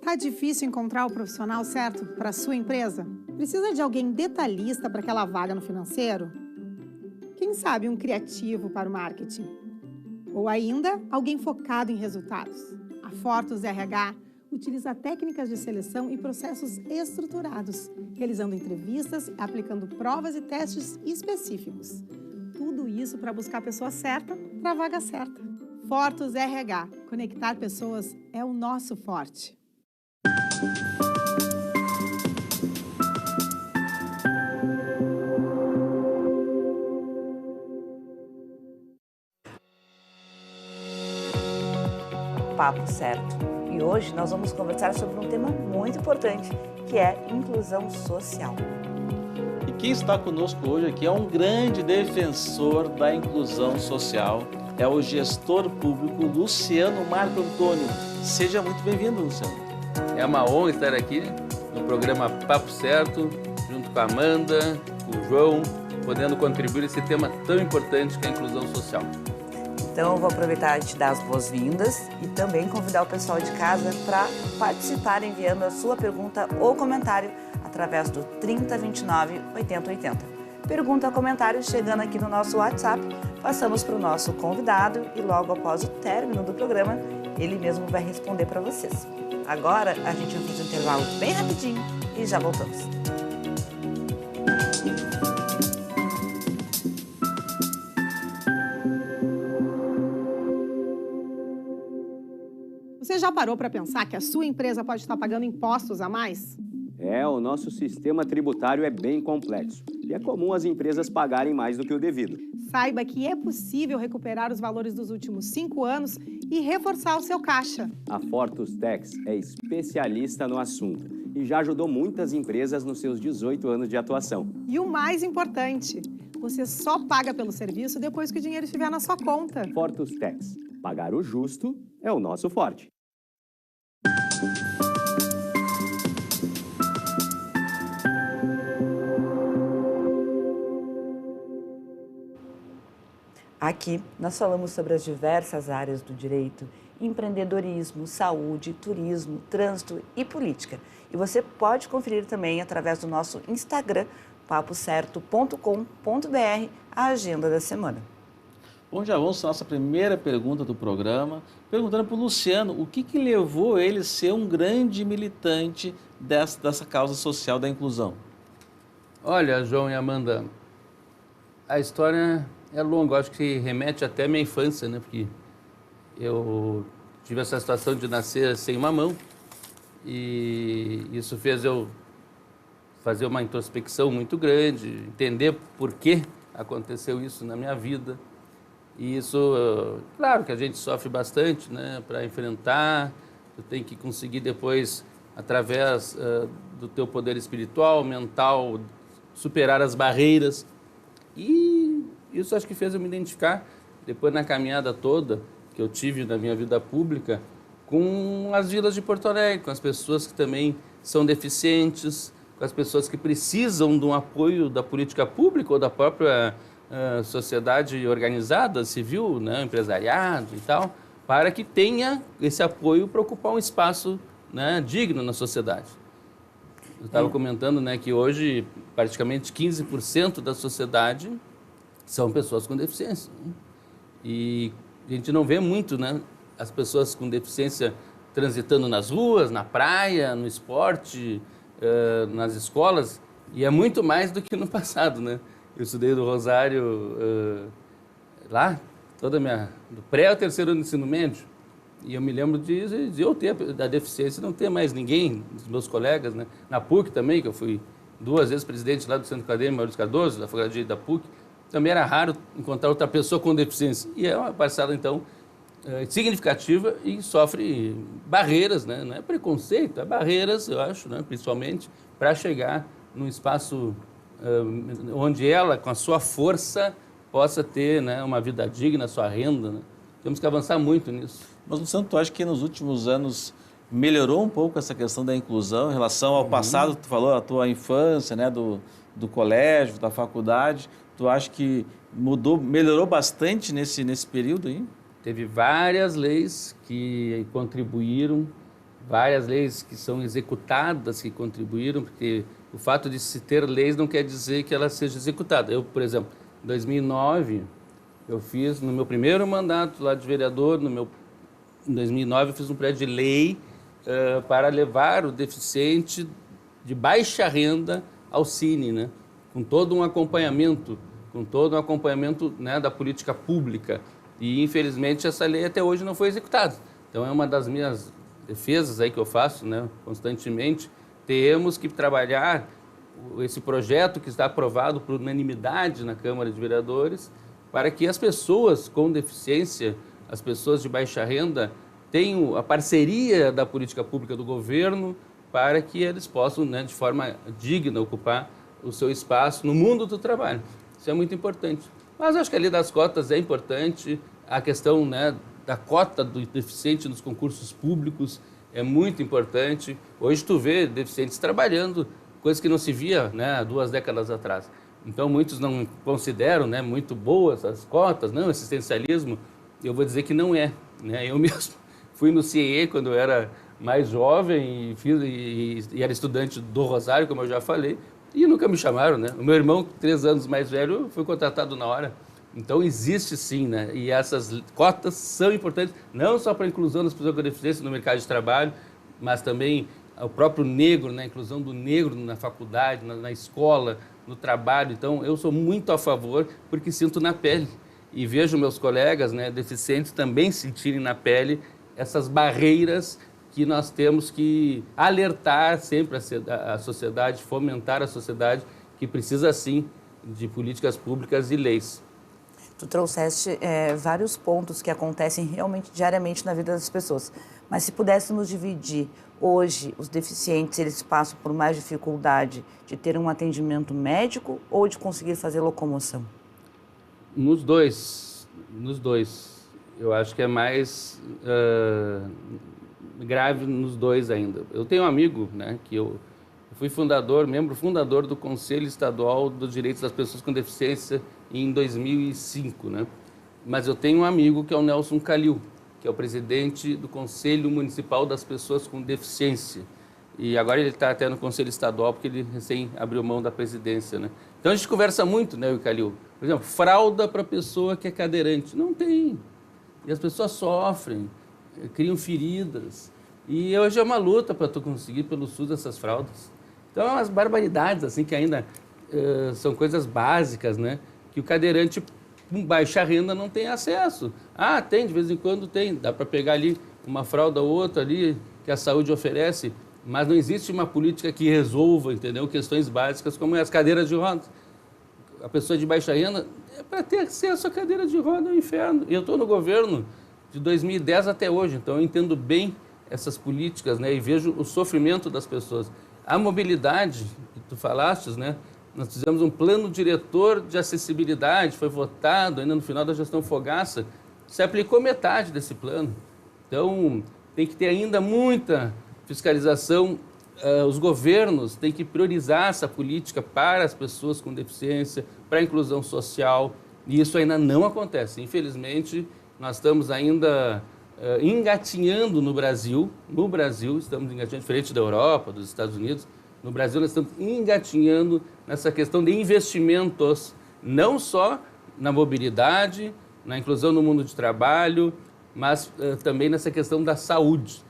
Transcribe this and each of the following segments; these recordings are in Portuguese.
Tá difícil encontrar o profissional certo para a sua empresa? Precisa de alguém detalhista para aquela vaga no financeiro? Quem sabe um criativo para o marketing? Ou ainda, alguém focado em resultados? A Fortus RH utiliza técnicas de seleção e processos estruturados, realizando entrevistas, aplicando provas e testes específicos. Tudo isso para buscar a pessoa certa para a vaga certa. Fortus RH. Conectar pessoas é o nosso forte. Papo Certo. E hoje nós vamos conversar sobre um tema muito importante, que é inclusão social. E quem está conosco hoje aqui é um grande defensor da inclusão social, é o gestor público Luciano Marco Antônio. Seja muito bem-vindo, Luciano. É uma honra estar aqui no programa Papo Certo, junto com a Amanda, com o João, podendo contribuir esse tema tão importante que é a inclusão social. Então, eu vou aproveitar e te dar as boas-vindas e também convidar o pessoal de casa para participar enviando a sua pergunta ou comentário através do 3029 8080. Pergunta ou comentário chegando aqui no nosso WhatsApp, passamos para o nosso convidado e logo após o término do programa, ele mesmo vai responder para vocês. Agora, a gente vai fazer um intervalo bem rapidinho e já voltamos. Você já parou para pensar que a sua empresa pode estar pagando impostos a mais? O nosso sistema tributário é bem complexo e é comum as empresas pagarem mais do que o devido. Saiba que é possível recuperar os valores dos últimos 5 anos e reforçar o seu caixa. A Fortus Tax é especialista no assunto e já ajudou muitas empresas nos seus 18 anos de atuação. E o mais importante, você só paga pelo serviço depois que o dinheiro estiver na sua conta. Fortus Tax. Pagar o justo é o nosso forte. Aqui nós falamos sobre as diversas áreas do direito, empreendedorismo, saúde, turismo, trânsito e política. E você pode conferir também através do nosso Instagram, papocerto.com.br, a agenda da semana. Bom, já vamos para a nossa primeira pergunta do programa, perguntando para o Luciano o que levou ele a ser um grande militante dessa causa social da inclusão. Olha, João e Amanda, a história é longa, eu acho que remete até à minha infância, né? Porque eu tive essa situação de nascer sem uma mão e isso fez eu fazer uma introspecção muito grande, entender por que aconteceu isso na minha vida. E isso, claro que a gente sofre bastante, né, para enfrentar, tu tem que conseguir depois, através do teu poder espiritual, mental, superar as barreiras. E isso acho que fez eu me identificar, depois na caminhada toda que eu tive na minha vida pública, com as vilas de Porto Alegre, com as pessoas que também são deficientes, com as pessoas que precisam de um apoio da política pública ou da própria sociedade organizada, civil, né, empresariado e tal, para que tenha esse apoio para ocupar um espaço, né, digno na sociedade. Eu estava comentando, né, que hoje praticamente 15% da sociedade são pessoas com deficiência, né? E a gente não vê muito, né, as pessoas com deficiência transitando nas ruas, na praia, no esporte, nas escolas, e é muito mais do que no passado, né? Eu estudei do Rosário lá, do pré ao terceiro ano do ensino médio, e eu me lembro de eu ter da deficiência, não ter mais ninguém, dos meus colegas, né? Na PUC também, que eu fui 2 vezes presidente lá do Centro Acadêmico Maurício Cardoso, da Faculdade da PUC, também era raro encontrar outra pessoa com deficiência. E é uma parcela, então, significativa e sofre barreiras, né? Não é preconceito, é barreiras, eu acho, né? Principalmente para chegar num espaço onde ela, com a sua força, possa ter, né, uma vida digna, sua renda, né? Temos que avançar muito nisso. Mas, Luciano, tu acha que nos últimos anos melhorou um pouco essa questão da inclusão em relação ao passado? Tu falou a tua infância, né, do colégio, da faculdade. Tu acha que melhorou bastante nesse período aí? Teve várias leis que contribuíram, várias leis que são executadas, que contribuíram, porque o fato de se ter leis não quer dizer que ela seja executada. Eu, por exemplo, em 2009, eu fiz, no meu primeiro mandato lá de vereador, em 2009 eu fiz um projeto de lei para levar o deficiente de baixa renda ao Cine, né? Com todo um acompanhamento, né, da política pública. E, infelizmente, essa lei até hoje não foi executada. Então, é uma das minhas defesas aí que eu faço, né, constantemente. Temos que trabalhar esse projeto que está aprovado por unanimidade na Câmara de Vereadores para que as pessoas com deficiência, as pessoas de baixa renda, tenham a parceria da política pública do governo para que eles possam, né, de forma digna, ocupar o seu espaço no mundo do trabalho. Isso é muito importante. Mas acho que a lei das cotas é importante, a questão, né, da cota do deficiente nos concursos públicos é muito importante. Hoje tu vê deficientes trabalhando, coisa que não se via, né, há 2 décadas atrás. Então muitos não consideram, né, muito boas as cotas, não, assistencialismo. Eu vou dizer que não é, né? Eu mesmo fui no CIE quando eu era mais jovem e era estudante do Rosário, como eu já falei, e nunca me chamaram, né? O meu irmão, 3 anos mais velho, foi contratado na hora. Então, existe sim, né? E essas cotas são importantes, não só para a inclusão das pessoas com deficiência no mercado de trabalho, mas também o próprio negro, né? A inclusão do negro na faculdade, na escola, no trabalho. Então, eu sou muito a favor, porque sinto na pele. E vejo meus colegas, né, deficientes também sentirem na pele essas barreiras que nós temos que alertar sempre a sociedade, fomentar a sociedade, que precisa, sim, de políticas públicas e leis. Tu trouxeste vários pontos que acontecem realmente diariamente na vida das pessoas. Mas se pudéssemos dividir, hoje, os deficientes, eles passam por mais dificuldade de ter um atendimento médico ou de conseguir fazer locomoção? Nos dois. Eu acho que é mais grave nos dois ainda. Eu tenho um amigo, né, que eu fui membro fundador do Conselho Estadual dos Direitos das Pessoas com Deficiência em 2005, né? Mas eu tenho um amigo que é o Nelson Calil, que é o presidente do Conselho Municipal das Pessoas com Deficiência. E agora ele está até no Conselho Estadual, porque ele recém abriu mão da presidência, né? Então a gente conversa muito, né, o Calil? Por exemplo, fralda para pessoa que é cadeirante. Não tem. E as pessoas sofrem, criam feridas. E hoje é uma luta para tu conseguir pelo SUS essas fraldas. Então, é umas barbaridades, assim, que ainda são coisas básicas, né? Que o cadeirante com baixa renda não tem acesso. Ah, tem, de vez em quando tem. Dá para pegar ali uma fralda ou outra ali que a saúde oferece, mas não existe uma política que resolva, entendeu? Questões básicas como as cadeiras de rodas. A pessoa de baixa renda, para ter acesso à cadeira de roda é um inferno. Eu estou no governo de 2010 até hoje, então eu entendo bem essas políticas, né? E vejo o sofrimento das pessoas. A mobilidade, que tu falaste, né? Nós fizemos um plano diretor de acessibilidade, foi votado ainda no final da gestão Fogaça, se aplicou metade desse plano. Então, tem que ter ainda muita fiscalização. Os governos têm que priorizar essa política para as pessoas com deficiência, para a inclusão social, e isso ainda não acontece. Infelizmente, nós estamos ainda engatinhando no Brasil, estamos engatinhando, diferente da Europa, dos Estados Unidos. No Brasil, nós estamos engatinhando nessa questão de investimentos, não só na mobilidade, na inclusão no mundo de trabalho, mas também nessa questão da saúde,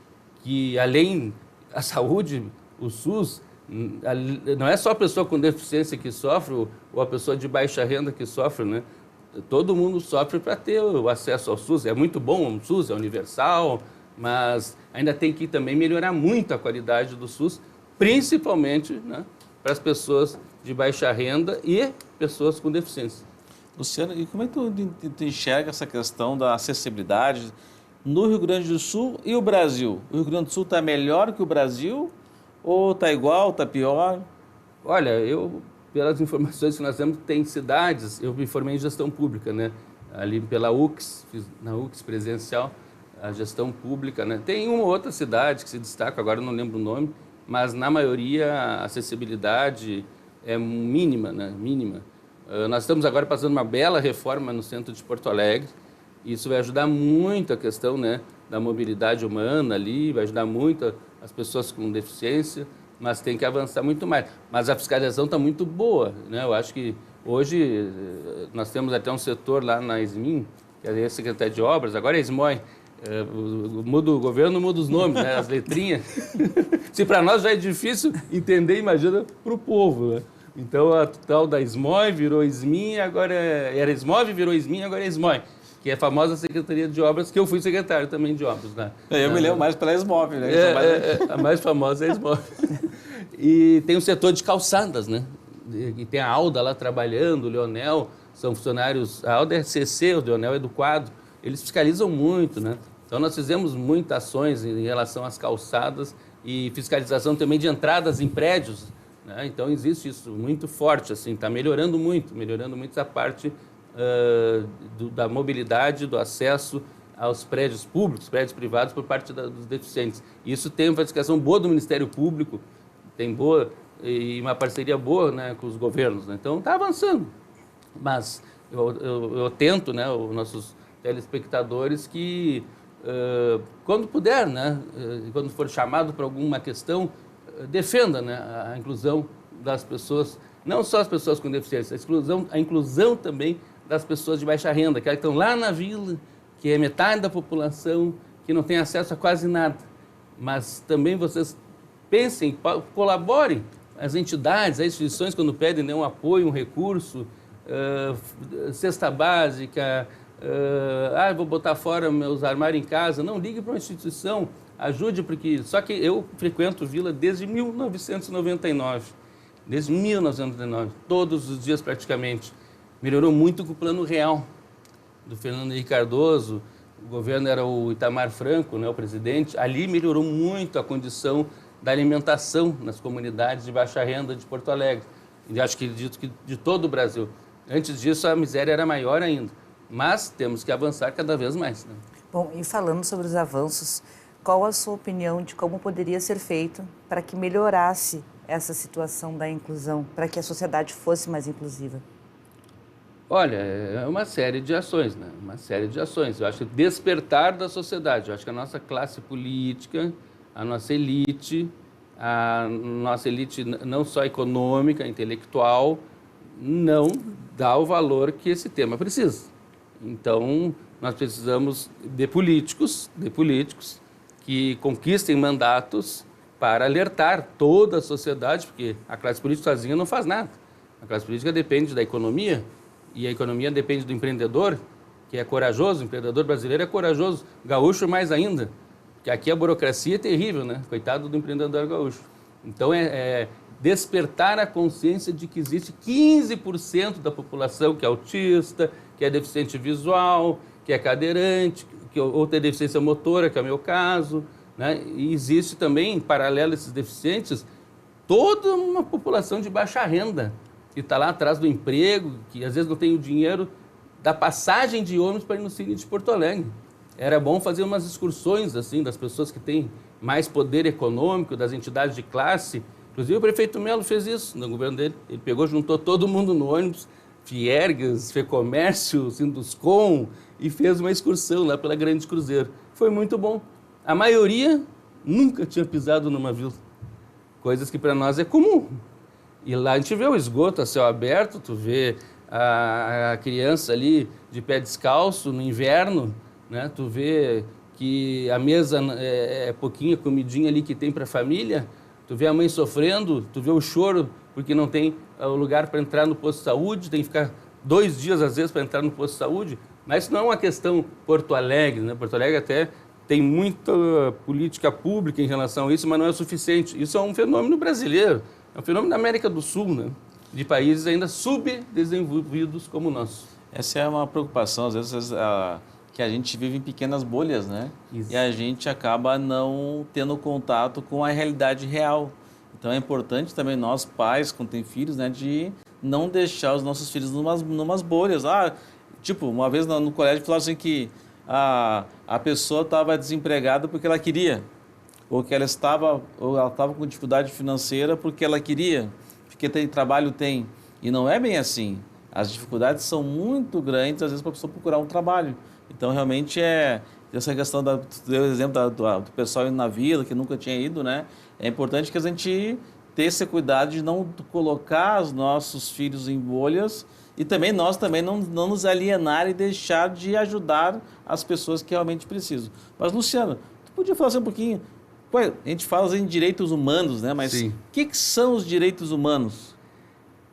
que além da saúde, o SUS, não é só a pessoa com deficiência que sofre, ou a pessoa de baixa renda que sofre, né? Todo mundo sofre para ter o acesso ao SUS. É muito bom o SUS, é universal, mas ainda tem que também melhorar muito a qualidade do SUS, principalmente, né, para as pessoas de baixa renda e pessoas com deficiência. Luciano, e como é que tu enxerga essa questão da acessibilidade no Rio Grande do Sul e o Brasil? O Rio Grande do Sul está melhor que o Brasil ou está igual, está pior? Olha, pelas informações que nós temos, tem cidades, eu me formei em gestão pública, né? Ali pela UX, fiz na UX presencial, a gestão pública, né? Tem uma ou outra cidade que se destaca, agora eu não lembro o nome, mas na maioria a acessibilidade é mínima, né? Mínima. Nós estamos agora passando uma bela reforma no centro de Porto Alegre, e isso vai ajudar muito a questão, né, da mobilidade humana ali, vai ajudar muito as pessoas com deficiência, mas tem que avançar muito mais. Mas a fiscalização está muito boa, né? Eu acho que hoje nós temos até um setor lá na SMIM, que é a Secretaria de Obras, agora é SMOI, muda o governo, muda os nomes, né? As letrinhas. Se para nós já é difícil entender, imagina para o povo, né? Então, a tal da SMOI virou SMIM, agora era SMOV, virou SMIM, agora é SMOI, que é a famosa Secretaria de Obras, que eu fui secretário também de obras. Né? Eu me lembro mais pela SMOV, né? A mais famosa é a SMOV. E tem o setor de calçadas, né? E tem a Alda lá trabalhando, o Leonel, são funcionários, a Alda é CC, o Leonel é do quadro, eles fiscalizam muito, né? Então, nós fizemos muitas ações em relação às calçadas e fiscalização também de entradas em prédios, né? Então, existe isso muito forte, assim, está melhorando muito essa parte da mobilidade, do acesso aos prédios públicos, prédios privados por parte dos deficientes. Isso tem uma fiscalização boa do Ministério Público, tem boa e uma parceria boa, né, com os governos, né? Então, está avançando. Mas eu tento, né, os nossos telespectadores que, quando puder, né, quando for chamado para alguma questão, defenda, né, a inclusão das pessoas, não só as pessoas com deficiência, a inclusão também das pessoas de baixa renda, que estão lá na vila, que é metade da população, que não tem acesso a quase nada. Mas também vocês pensem, colaborem, as entidades, as instituições, quando pedem, né, um apoio, um recurso, cesta básica, vou botar fora meus armários em casa. Não, ligue para uma instituição, ajude, porque... Só que eu frequento Vila desde 1999. Desde 1999, todos os dias praticamente. Melhorou muito com o Plano Real, do Fernando Henrique Cardoso. O governo era o Itamar Franco, né, o presidente. Ali melhorou muito a condição da alimentação nas comunidades de baixa renda de Porto Alegre. E acho que de todo o Brasil. Antes disso, a miséria era maior ainda. Mas temos que avançar cada vez mais, né? Bom, e falando sobre os avanços, qual a sua opinião de como poderia ser feito para que melhorasse essa situação da inclusão, para que a sociedade fosse mais inclusiva? Olha, é uma série de ações, né? Uma série de ações. Eu acho que despertar da sociedade. Eu acho que a nossa classe política, a nossa elite não só econômica, intelectual, não dá o valor que esse tema precisa. Então, nós precisamos de políticos que conquistem mandatos para alertar toda a sociedade, porque a classe política sozinha não faz nada. A classe política depende da economia, e a economia depende do empreendedor, que é corajoso, o empreendedor brasileiro é corajoso, gaúcho mais ainda, porque aqui a burocracia é terrível, né? Coitado do empreendedor gaúcho. Então, despertar a consciência de que existe 15% da população que é autista, que é deficiente visual, que é cadeirante, ou tem deficiência motora, que é o meu caso, né? E existe também, em paralelo a esses deficientes, toda uma população de baixa renda, que está lá atrás do emprego, que às vezes não tem o dinheiro da passagem de ônibus para ir no Cine de Porto Alegre. Era bom fazer umas excursões assim, das pessoas que têm mais poder econômico, das entidades de classe. Inclusive o prefeito Melo fez isso no governo dele. Ele pegou, juntou todo mundo no ônibus, Fiergues, Fecomércio, Sinduscom, e fez uma excursão lá pela Grande Cruzeiro. Foi muito bom. A maioria nunca tinha pisado numa vila. Coisas que para nós é comum. E lá a gente vê o esgoto a céu aberto, tu vê a criança ali de pé descalço no inverno, né? Tu vê que a mesa é pouquinha comidinha ali que tem para a família, tu vê a mãe sofrendo, tu vê o choro porque não tem o lugar para entrar no posto de saúde, tem que ficar 2 dias às vezes para entrar no posto de saúde. Mas isso não é uma questão Porto Alegre, né? Porto Alegre até tem muita política pública em relação a isso, mas não é o suficiente. Isso é um fenômeno brasileiro, é um fenômeno da América do Sul, né? De países ainda subdesenvolvidos como o nosso. Essa é uma preocupação, às vezes, que a gente vive em pequenas bolhas, né? Isso. E a gente acaba não tendo contato com a realidade real. Então é importante também nós, pais, quando tem filhos, né, de não deixar os nossos filhos numas bolhas. Tipo, uma vez no colégio falaram assim que a pessoa estava desempregada porque ela queria, ou que ela estava com dificuldade financeira porque ela queria, porque trabalho tem. E não é bem assim. As dificuldades são muito grandes, às vezes, para a pessoa procurar um trabalho. Então, realmente, é essa questão, tu deu o exemplo do pessoal indo na vila, que nunca tinha ido, né? É importante que a gente ter esse cuidado de não colocar os nossos filhos em bolhas e também nós não nos alienar e deixar de ajudar as pessoas que realmente precisam. Mas, Luciano, tu podia falar assim um pouquinho, a gente fala em direitos humanos, né? Mas o que são os direitos humanos?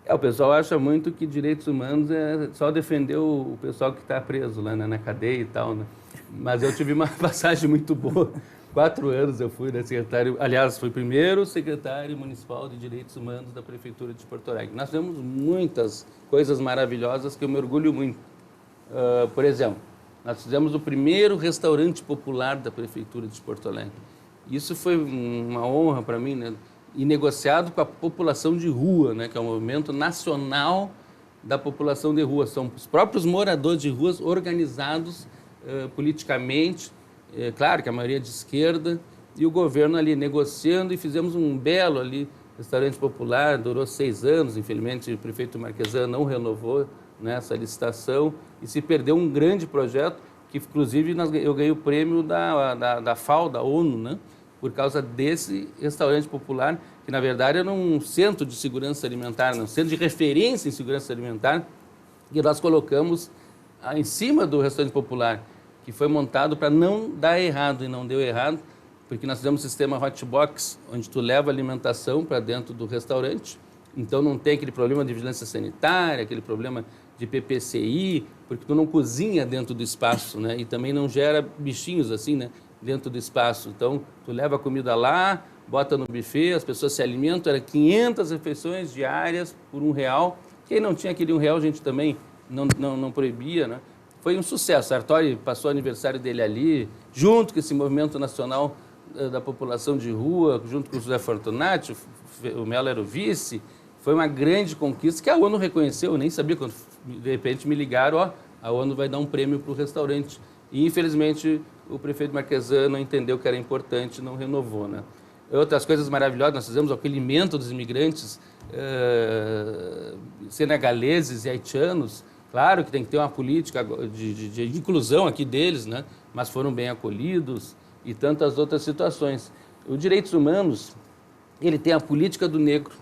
O pessoal acha muito que direitos humanos é só defender o pessoal que está preso lá na cadeia e tal, né? Mas eu tive uma passagem muito boa. 4 anos eu fui secretário, aliás, fui primeiro secretário municipal de Direitos Humanos da Prefeitura de Porto Alegre. Nós temos muitas coisas maravilhosas que eu me orgulho muito. Por exemplo, nós fizemos o primeiro restaurante popular da Prefeitura de Porto Alegre. Isso foi uma honra para mim, né? E negociado com a população de rua, né? Que é um movimento nacional da população de rua. São os próprios moradores de ruas organizados politicamente, claro que a maioria é de esquerda, e o governo ali negociando, e fizemos um belo ali restaurante popular, durou 6 anos, infelizmente o prefeito Marquesan não renovou, né, essa licitação, e se perdeu um grande projeto, que inclusive eu ganhei o prêmio da FAO, da ONU, né, por causa desse restaurante popular, que na verdade era um centro de segurança alimentar, um centro de referência em segurança alimentar, que nós colocamos em cima do restaurante popular, que foi montado para não dar errado, e não deu errado, porque nós fizemos um sistema hotbox, onde tu leva alimentação para dentro do restaurante, então não tem aquele problema de vigilância sanitária, aquele problema de PPCI, porque tu não cozinha dentro do espaço, né? E também não gera bichinhos assim, né? Dentro do espaço. Então, tu leva a comida lá, bota no buffet, as pessoas se alimentam, era 500 refeições diárias por R$1. Quem não tinha aquele R$1, a gente também não proibia, né? Foi um sucesso. Sartori passou o aniversário dele ali, junto com esse movimento nacional da população de rua, junto com o José Fortunati, o Melo era o vice. Foi uma grande conquista que a ONU reconheceu. Eu nem sabia, quando de repente me ligaram, a ONU vai dar um prêmio para o restaurante. E, infelizmente, o prefeito Marquesan não entendeu que era importante, não renovou, né? Outras coisas maravilhosas, nós fizemos o acolhimento dos imigrantes senegaleses e haitianos. Claro que tem que ter uma política de inclusão aqui deles, né? Mas foram bem acolhidos e tantas outras situações. Os direitos humanos, ele tem a política do negro,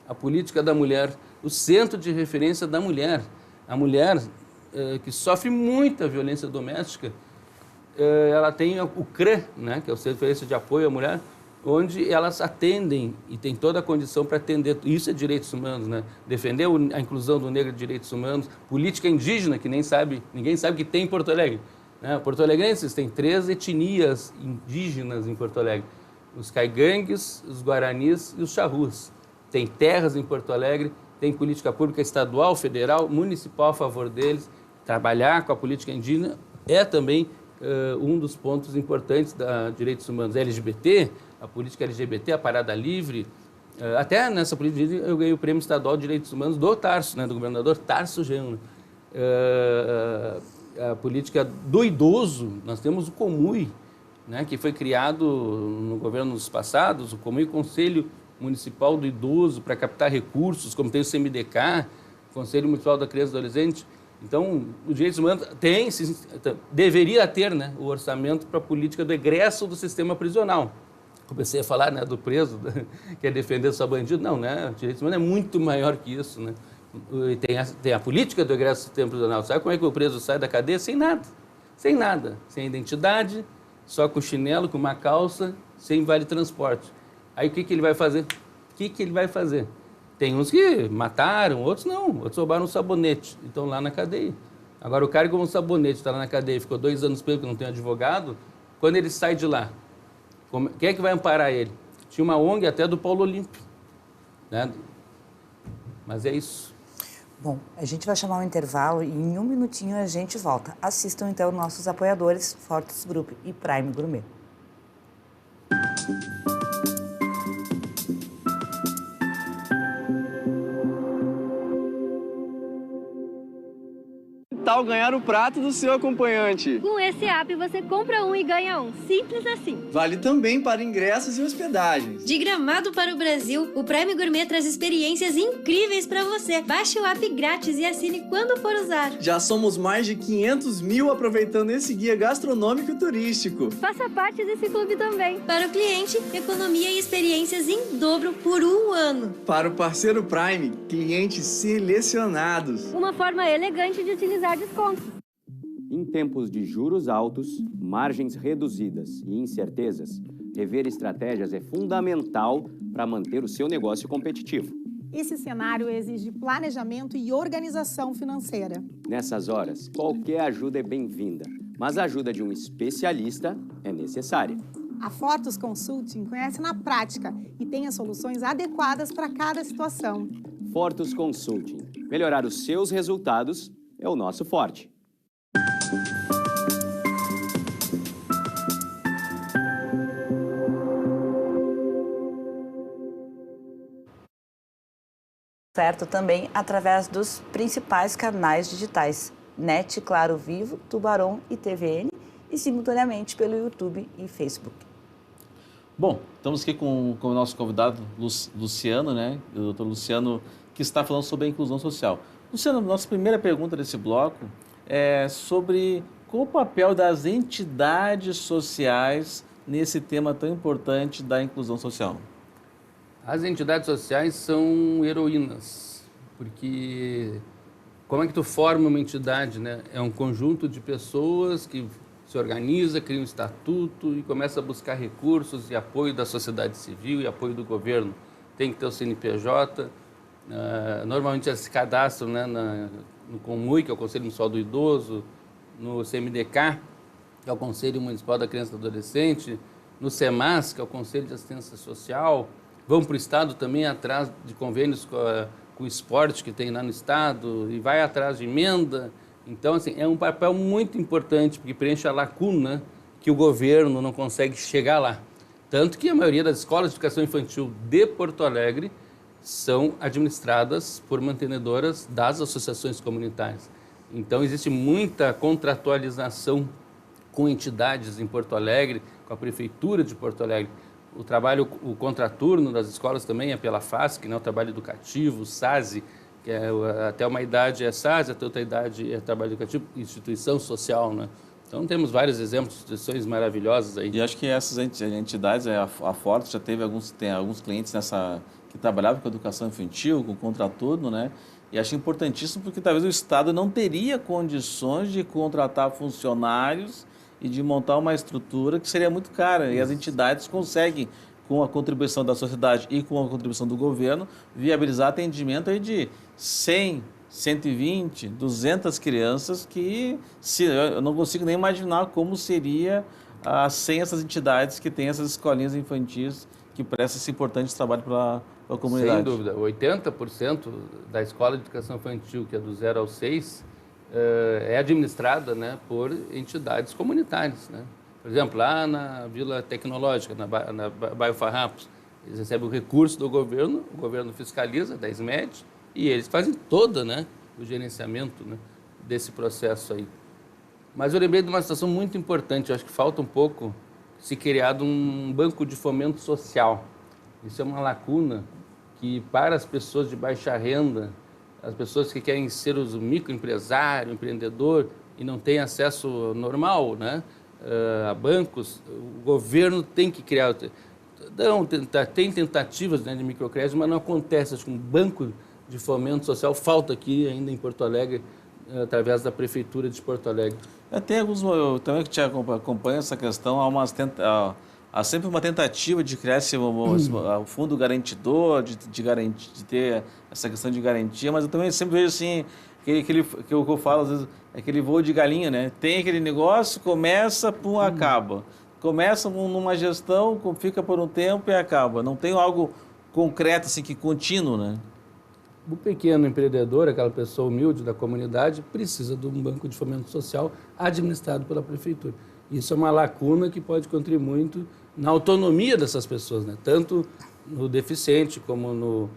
a política da mulher, o centro de referência da mulher. A mulher que sofre muita violência doméstica, ela tem o CRAM, né? Que é o Centro de Referência de Apoio à Mulher, onde elas atendem e tem toda a condição para atender. Isso é direitos humanos, né? Defender a inclusão do negro de direitos humanos, política indígena, que ninguém sabe que tem em Porto Alegre, né? Porto-alegrenses têm 3 etnias indígenas em Porto Alegre: os caigangues, os guaranis e os charrus. Tem terras em Porto Alegre, tem política pública estadual, federal, municipal a favor deles. Trabalhar com a política indígena é também um dos pontos importantes da direitos humanos. LGBT, a política LGBT, a parada livre, até nessa política eu ganhei o Prêmio Estadual de Direitos Humanos do Tarso, né, do governador Tarso Genro. A política do idoso, nós temos o COMUI, né, que foi criado no governo dos passados, o COMUI, Conselho Municipal do Idoso, para captar recursos, como tem o CMDK, Conselho Municipal da Criança e do Adolescente. Então, os direitos humanos deveria ter, né, o orçamento para a política do egresso do sistema prisional. Comecei a falar, né, do preso, que é defender só bandido. Não, né? O direito humano é muito maior que isso, né? Tem a política do egresso do sistema prisional. Sabe como é que o preso sai da cadeia? Sem nada. Sem identidade, só com chinelo, com uma calça, sem vale transporte. Aí o que ele vai fazer? Tem uns que mataram, outros não. Outros roubaram um sabonete e estão lá na cadeia. Agora, o cara com um sabonete está lá na cadeia, ficou 2 anos preso porque não tem advogado, quando ele sai de lá, quem é que vai amparar ele? Tinha uma ONG até do Paulo Olímpio, né? Mas é isso. Bom, a gente vai chamar um intervalo e em 1 minutinho a gente volta. Assistam então nossos apoiadores Fortes Group e Prime Gourmet. tal ganhar o prato do seu acompanhante? Com esse app você compra um e ganha um. Simples assim. Vale também para ingressos e hospedagens. De Gramado para o Brasil, o Prime Gourmet traz experiências incríveis para você. Baixe o app grátis e assine quando for usar. Já somos mais de 500 mil aproveitando esse guia gastronômico e turístico. Faça parte desse clube também. Para o cliente, economia e experiências em dobro por um ano. Para o parceiro Prime, clientes selecionados. Uma forma elegante de utilizar descontos. Em tempos de juros altos, margens reduzidas e incertezas, rever estratégias é fundamental para manter o seu negócio competitivo. Esse cenário exige planejamento e organização financeira. Nessas horas, qualquer ajuda é bem-vinda, mas a ajuda de um especialista é necessária. A Fortus Consulting conhece na prática e tem as soluções adequadas para cada situação. Fortus Consulting. Melhorar os seus resultados é o nosso forte. Certo também através dos principais canais digitais, NET, Claro Vivo, Tubarão e TVN, e simultaneamente pelo YouTube e Facebook. Bom, estamos aqui com o nosso convidado Luciano, né? O doutor Luciano, que está falando sobre a inclusão social. Luciano, nossa primeira pergunta desse bloco é sobre qual o papel das entidades sociais nesse tema tão importante da inclusão social. As entidades sociais são heroínas, porque como é que tu forma uma entidade, né? É um conjunto de pessoas que se organiza, cria um estatuto e começa a buscar recursos e apoio da sociedade civil e apoio do governo. Tem que ter o CNPJ, normalmente eles se cadastram, né, no CONMUI, que é o Conselho Municipal do Idoso, no CMDK, que é o Conselho Municipal da Criança e do Adolescente, no CEMAS, que é o Conselho de Assistência Social. Vão para o Estado também atrás de convênios com o esporte que tem lá no Estado e vai atrás de emenda. Então, assim, é um papel muito importante, porque preenche a lacuna que o governo não consegue chegar lá. Tanto que a maioria das escolas de educação infantil de Porto Alegre são administradas por mantenedoras das associações comunitárias. Então, existe muita contratualização com entidades em Porto Alegre, com a Prefeitura de Porto Alegre. O contraturno das escolas também é pela FASC, né, o trabalho educativo, o SASE, que é, até uma idade é SASE, até outra idade é trabalho educativo, instituição social, né? Então temos vários exemplos de instituições maravilhosas aí. E acho que essas entidades, a Forte já tem alguns clientes que trabalhavam com educação infantil, com contraturno, né? E acho importantíssimo porque talvez o Estado não teria condições de contratar funcionários e de montar uma estrutura que seria muito cara. E as entidades conseguem, com a contribuição da sociedade e com a contribuição do governo, viabilizar atendimento aí de 100, 120, 200 crianças que eu não consigo nem imaginar como seria sem essas entidades que têm essas escolinhas infantis que prestam esse importante trabalho para a comunidade. Sem dúvida. 80% da escola de educação infantil, que é do 0 ao 6, é administrada, né, por entidades comunitárias, né? Por exemplo, lá na Vila Tecnológica, na Bairro Farrapos, eles recebem o recurso do governo, o governo fiscaliza, da SMED, e eles fazem todo, né, o gerenciamento, né, desse processo aí. Mas eu lembrei de uma situação muito importante, eu acho que falta um pouco se criado um banco de fomento social. Isso é uma lacuna que, para as pessoas de baixa renda, as pessoas que querem ser os microempresário, empreendedor e não têm acesso normal, né, a bancos, o governo tem que criar. Tem tentativas, né, de microcrédito, mas não acontece. Acho que um banco de fomento social falta aqui ainda em Porto Alegre, através da Prefeitura de Porto Alegre. Tem alguns, eu também que te acompanho essa questão, há sempre uma tentativa de criar o fundo garantidor, de ter essa questão de garantia, mas eu também sempre vejo assim, que eu falo às vezes, é aquele voo de galinha, né? Tem aquele negócio, começa, pum, acaba. Começa numa gestão, fica por um tempo e acaba. Não tem algo concreto, assim, que contínuo, né? O pequeno empreendedor, aquela pessoa humilde da comunidade, precisa de um banco de fomento social administrado pela Prefeitura. Isso é uma lacuna que pode contribuir muito na autonomia dessas pessoas, né? Tanto no deficiente como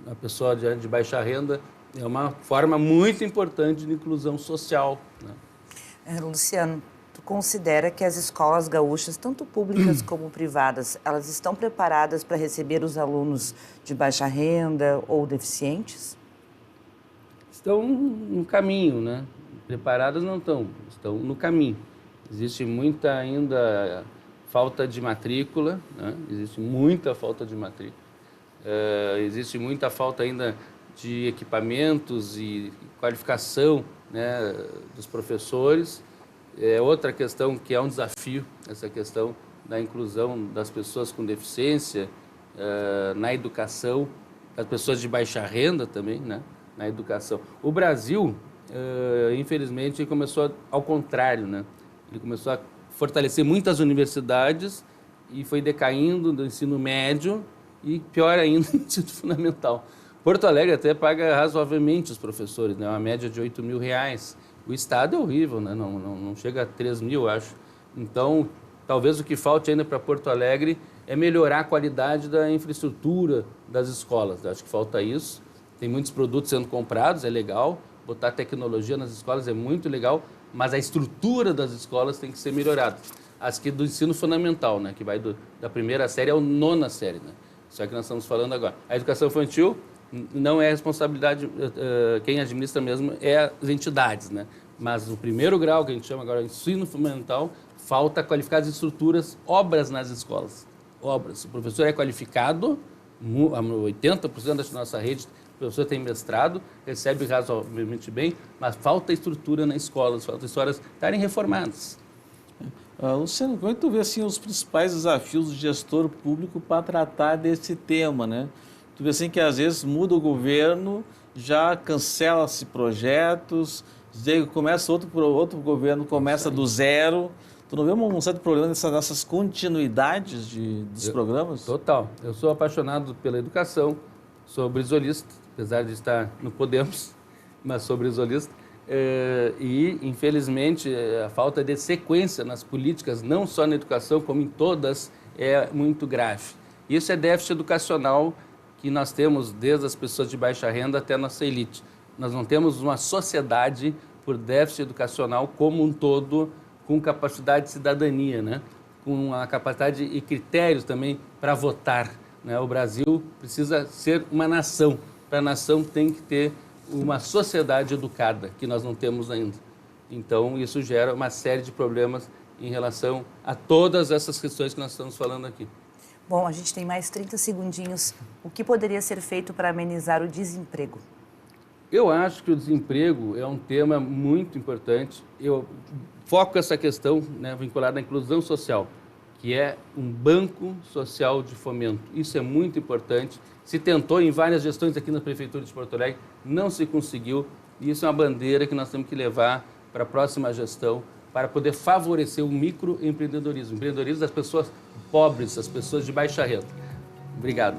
na pessoa de baixa renda, É uma forma muito importante de inclusão social, né? Luciano, tu considera que as escolas gaúchas, tanto públicas como privadas, elas estão preparadas para receber os alunos de baixa renda ou deficientes? Estão no caminho, né? Preparadas não estão no caminho. Existe muita ainda falta de matrícula, né? Existe muita falta de matrícula. Existe muita falta ainda de equipamentos e qualificação, né, dos professores. Outra questão que é um desafio, essa questão da inclusão das pessoas com deficiência na educação, das pessoas de baixa renda também, né, na educação. O Brasil, infelizmente, começou ao contrário, né? Ele começou a fortalecer muitas universidades e foi decaindo do ensino médio e, pior ainda, no ensino fundamental. Porto Alegre até paga razoavelmente os professores, né? Uma média de R$8.000. O Estado é horrível, né? Não chega a 3.000, acho. Então, talvez o que falte ainda para Porto Alegre é melhorar a qualidade da infraestrutura das escolas. Acho que falta isso. Tem muitos produtos sendo comprados, é legal. Botar tecnologia nas escolas é muito legal, mas a estrutura das escolas tem que ser melhorada. As que do ensino fundamental, né? Que vai da primeira série à nona série, né? Isso é o que nós estamos falando agora. A educação infantil não é responsabilidade, quem administra mesmo é as entidades, né? Mas no primeiro grau, que a gente chama agora de ensino fundamental, falta qualificadas estruturas, obras nas escolas. Obras. O professor é qualificado, 80% da nossa rede, o professor tem mestrado, recebe razoavelmente bem, mas falta estrutura na escola, falta histórias estarem reformadas. Luciano, como é que tu vê assim, os principais desafios do gestor público para tratar desse tema, né? Tu vê assim que às vezes muda o governo, já cancela-se projetos, começa outro governo, começa do zero. Tu não vê um certo problema nessas continuidades dos programas? Total. Eu sou apaixonado pela educação, sou brisolista, apesar de estar no Podemos, mas sou brisolista. E, infelizmente, a falta de sequência nas políticas, não só na educação, como em todas, é muito grave. Isso é déficit educacional que nós temos desde as pessoas de baixa renda até a nossa elite. Nós não temos uma sociedade por déficit educacional como um todo, com capacidade de cidadania, né? Com a capacidade e critérios também para votar, né? O Brasil precisa ser uma nação. Para a nação tem que ter uma sociedade educada, que nós não temos ainda. Então, isso gera uma série de problemas em relação a todas essas questões que nós estamos falando aqui. Bom, a gente tem mais 30 segundinhos. O que poderia ser feito para amenizar o desemprego? Eu acho que o desemprego é um tema muito importante. Eu foco essa questão, né, vinculada à inclusão social, que é um banco social de fomento. Isso é muito importante. Se tentou em várias gestões aqui na Prefeitura de Porto Alegre, não se conseguiu. E isso é uma bandeira que nós temos que levar para a próxima gestão, para poder favorecer o microempreendedorismo, o empreendedorismo das pessoas pobres, das pessoas de baixa renda. Obrigado.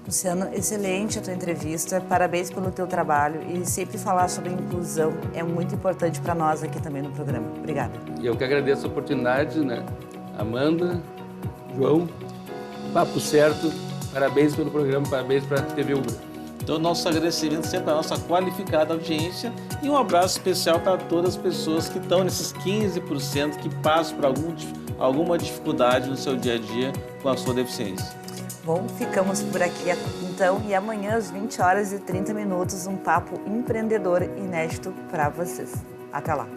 Luciano, excelente a tua entrevista, parabéns pelo teu trabalho e sempre falar sobre inclusão é muito importante para nós aqui também no programa. Obrigada. Eu que agradeço a oportunidade, né? Amanda, João, papo certo, parabéns pelo programa, parabéns para a TV Ubra. Então, nosso agradecimento sempre à nossa qualificada audiência e um abraço especial para todas as pessoas que estão nesses 15% que passam por alguma dificuldade no seu dia a dia com a sua deficiência. Bom, ficamos por aqui então e amanhã às 20h30 um papo empreendedor inédito para vocês. Até lá!